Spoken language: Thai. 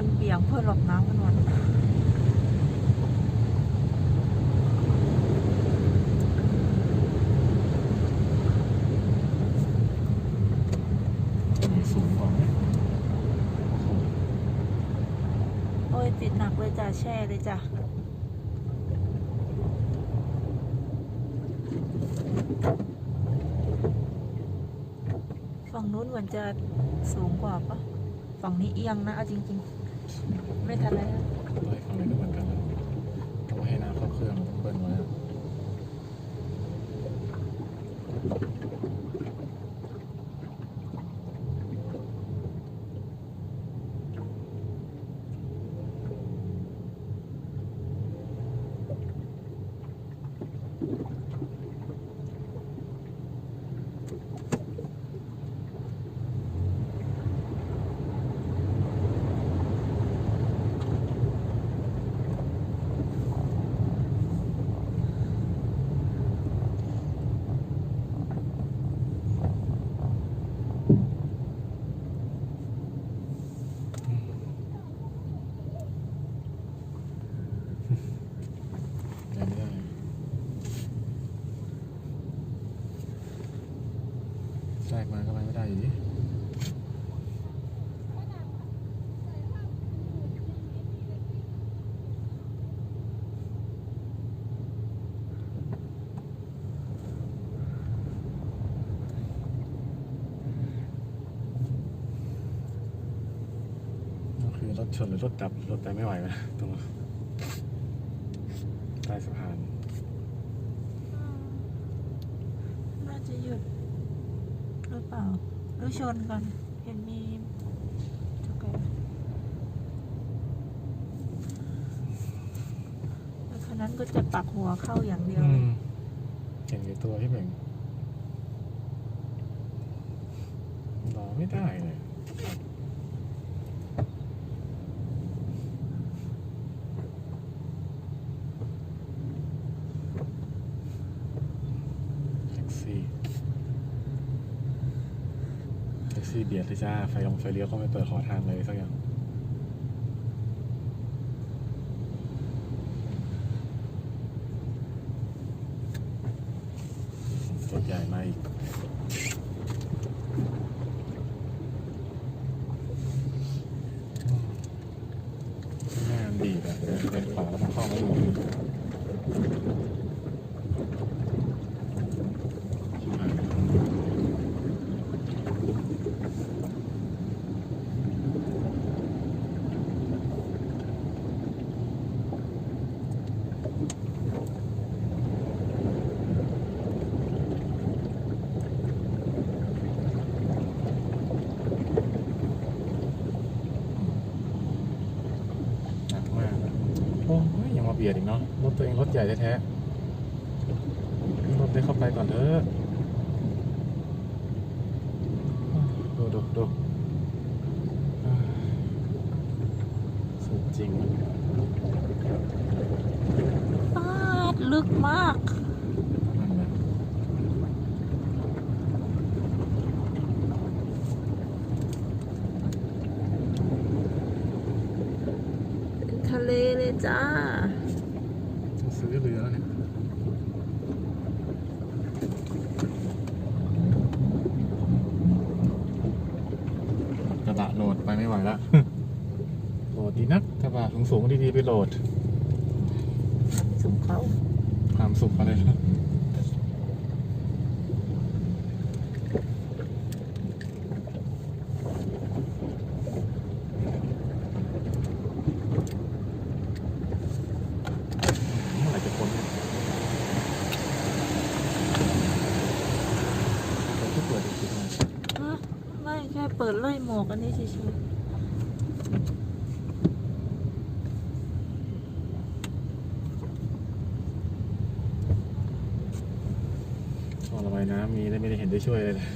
นเบี่ยงเพื่อหลบน้ำกันวันสูงกว่าไหมโอ้โห โอ้ยติดหนักเลยจ้ะแช่เลยจ้ะฝั่งนู้นเหมือนจะสูงกว่าปะฝั่งนี้เอียงนะเอาจริงๆไม่ทันแล้ว ไปฝั่งนี้ก็เหมือนกันนะต้องให้น้ำเข้าเครื่องต้องเบิ้ลไว้อะได้ไม่ได้แทรกมาก็ไปไม่ได้อยู่ดิคือรถชนหรือรถดับรถไปไม่ไหวนะตรงใต้สะพาน น่าจะหยุดหรือเปล่าหรือชนกันเห็นมีจะไกลแล้วคันนั้นก็จะปักหัวเข้าอย่างเดียวเลย เห็นกับตัวพี่เบ่งรอไม่ได้เลยแท็กซี่เบียดเลยจ้าไฟเลี้ยวก็ไม่เปิดขอทางเลยสักอย่างรถใหญ่มาอีกงานดีแบบเป็นขวาแล้วมันเข้าไม่ลงหนักมากโอ้ยยังมาเบียดอีกเนาะรถตัวเองรถใหญ่แท้ๆรถได้เข้าไปก่อนเถอะดูสุดจริง ปาดลึกมากเป็นทะเลเลยจ้า ต้องซื้อเรือแล้วเนี่ยกระบะโหลดไปไม่ไหวแล้ว โหลดดีนักกระบะสูงๆดีๆไปโหลด สุขเขา ความสุขอะไรนะเมื่อไหร่จะพ้นเนี่ยเราก็เปิดอีกทีนะ ฮะไม่แค่เปิดไล่หมอกอันนี้เฉย ท่อระบายน้ำมีได้ไม่ได้เห็นได้ช่วยเลยนะ